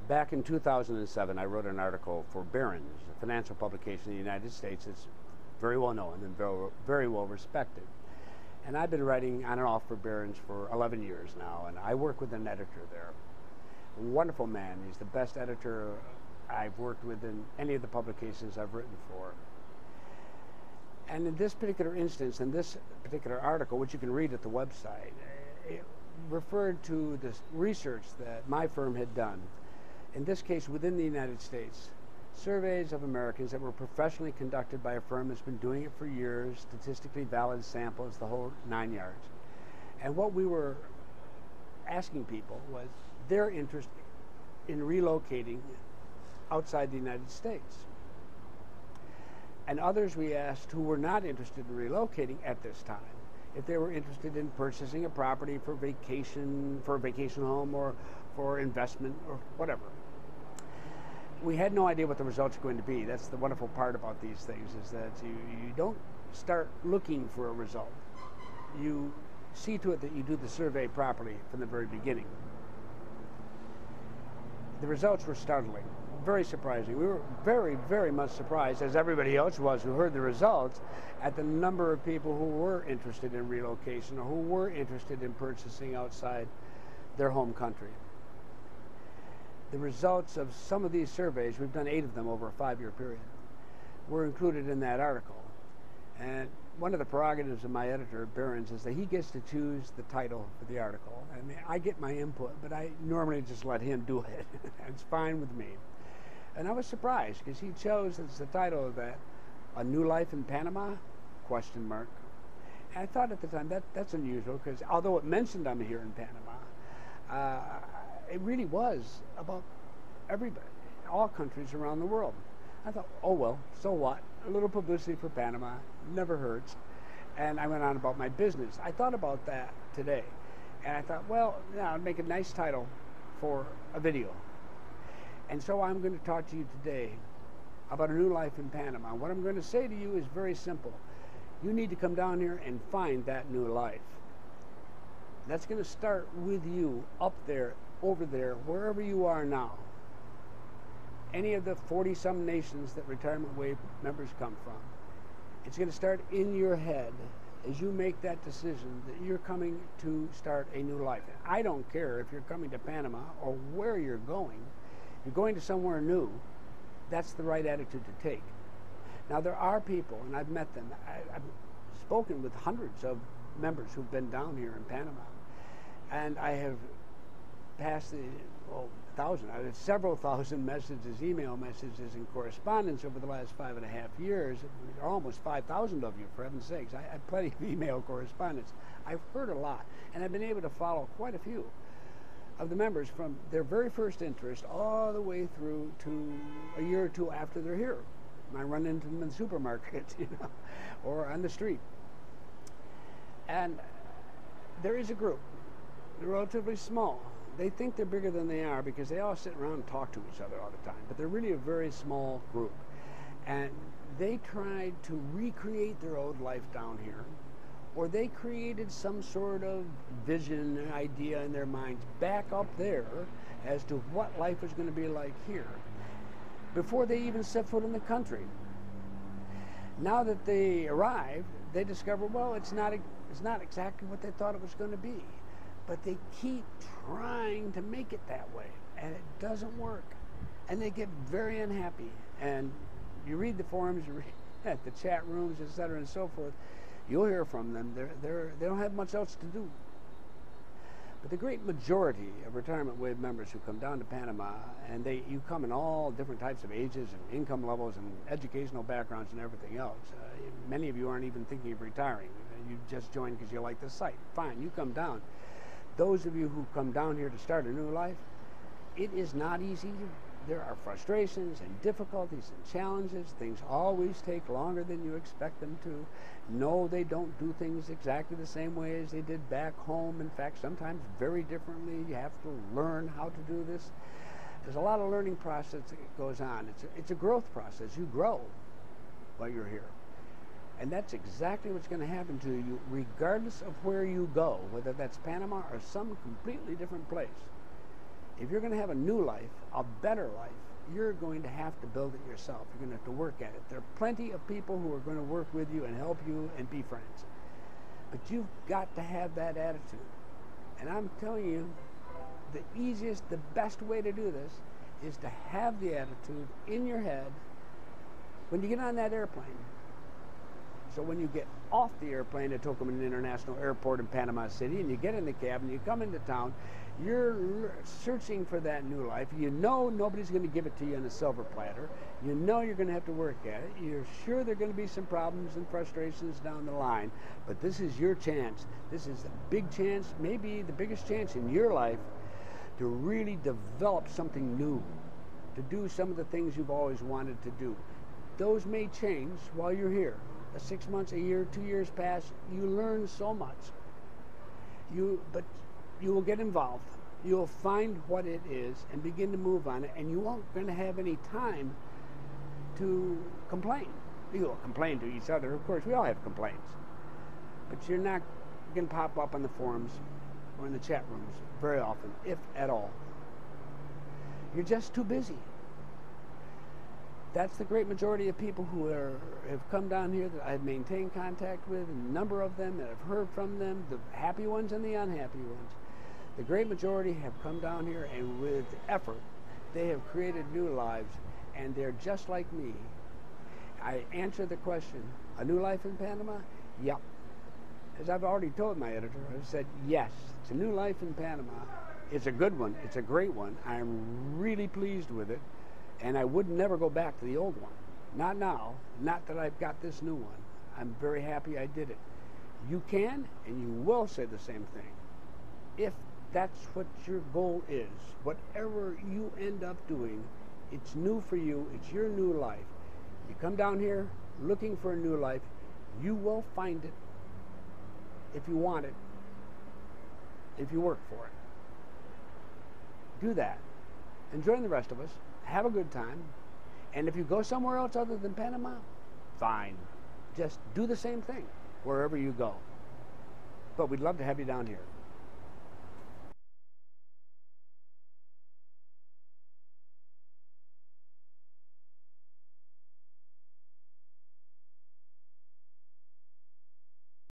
Back in 2007, I wrote an article for Barron's, a financial publication in the United States. It's very well known and very well respected. And I've been writing on and off for Barron's for 11 years now, and I work with an editor there. A wonderful man. He's the best editor I've worked with in any of the publications I've written for. And in this particular instance, in this particular article, which you can read at the website, it referred to this research that my firm had done, in this case within the United States, surveys of Americans that were professionally conducted by a firm that's been doing it for years, statistically valid samples, the whole 9 yards. And what we were asking people was their interest in relocating outside the United States. And others we asked who were not interested in relocating at this time, if they were interested in purchasing a property for vacation, for a vacation home, or for investment, or whatever. We had no idea what the results were going to be. That's the wonderful part about these things, is that you don't start looking for a result. You see to it that you do the survey properly from the very beginning. The results were startling, very surprising. We were very, very much surprised, as everybody else was who heard the results, at the number of people who were interested in relocation or who were interested in purchasing outside their home country. The results of some of these surveys, we've done 8 of them over a 5-year period, were included in that article. And one of the prerogatives of my editor at Barron's is that he gets to choose the title for the article. I mean, I get my input, but I normally just let him do it. It's fine with me. And I was surprised because he chose as the title of that, A New Life in Panama? ? And I thought at the time that's unusual, because although it mentioned I'm here in Panama, it really was about everybody, all countries around the world. I thought, oh well, so what? A little publicity for Panama never hurts. And I went on about my business. I thought about that today. And I thought, well, yeah, I'd make a nice title for a video. And so I'm going to talk to you today about A New Life in Panama. What I'm going to say to you is very simple. You need to come down here and find that new life. That's going to start with you up there, over there, wherever you are now. Any of the 40-some nations that Retirement Way members come from. It's going to start in your head as you make that decision that you're coming to start a new life. I don't care if you're coming to Panama or where you're going. If you're going to somewhere new, that's the right attitude to take. Now, there are people, and I've met them, I've spoken with hundreds of members who've been down here in Panama, and I have passed I had several thousand messages, email messages, and correspondence over the last 5.5 years. There are almost 5,000 of you, for heaven's sakes. I have plenty of email correspondence. I've heard a lot, and I've been able to follow quite a few of the members from their very first interest all the way through to a year or two after they're here. I run into them in the supermarket, or on the street. And there is a group, they're relatively small. They think they're bigger than they are because they all sit around and talk to each other all the time, but they're really a very small group. And they tried to recreate their old life down here, or they created some sort of vision and idea in their minds back up there as to what life was going to be like here before they even set foot in the country. Now that they arrived, they discover, well, it's not exactly what they thought it was going to be. But they keep trying to make it that way, and it doesn't work. And they get very unhappy. And you read the forums, you read at the chat rooms, etc., and so forth, you'll hear from them. They don't have much else to do. But the great majority of Retirement Way members who come down to Panama, and you come in all different types of ages and income levels and educational backgrounds and everything else. Many of you aren't even thinking of retiring. You just joined because you like the site. Fine, you come down. Those of you who come down here to start a new life, it is not easy. There are frustrations and difficulties and challenges. Things always take longer than you expect them to. No, they don't do things exactly the same way as they did back home. In fact, sometimes very differently. You have to learn how to do this. There's a lot of learning process that goes on. It's a growth process. You grow while you're here. And that's exactly what's going to happen to you regardless of where you go, whether that's Panama or some completely different place. If you're going to have a new life, a better life, you're going to have to build it yourself. You're going to have to work at it. There are plenty of people who are going to work with you and help you and be friends. But you've got to have that attitude. And I'm telling you, the easiest, the best way to do this is to have the attitude in your head when you get on that airplane. So when you get off the airplane at Tocumen International Airport in Panama City and you get in the cab and you come into town, you're searching for that new life. You know nobody's going to give it to you on a silver platter. You know you're going to have to work at it. You're sure there are going to be some problems and frustrations down the line, but this is your chance. This is a big chance, maybe the biggest chance in your life, to really develop something new, to do some of the things you've always wanted to do. Those may change while you're here. 6 months, a year, 2 years pass, you learn so much. But you will get involved. You'll find what it is and begin to move on it, and you won't going to have any time to complain. You'll complain to each other, of course. We all have complaints. But you're not going to pop up on the forums or in the chat rooms very often, if at all. You're just too busy. That's the great majority of people who have come down here that I've maintained contact with, a number of them that I've heard from them, the happy ones and the unhappy ones. The great majority have come down here, and with effort, they have created new lives, and they're just like me. I answered the question, a new life in Panama? Yep. As I've already told my editor, I've said, yes, it's a new life in Panama. It's a good one. It's a great one. I'm really pleased with it. And I would never go back to the old one. Not now. Not that I've got this new one. I'm very happy I did it. You can and you will say the same thing. If that's what your goal is, whatever you end up doing, it's new for you. It's your new life. You come down here looking for a new life, you will find it if you want it, if you work for it. Do that. And join the rest of us. Have a good time. And if you go somewhere else other than Panama, fine. Just do the same thing wherever you go. But we'd love to have you down here.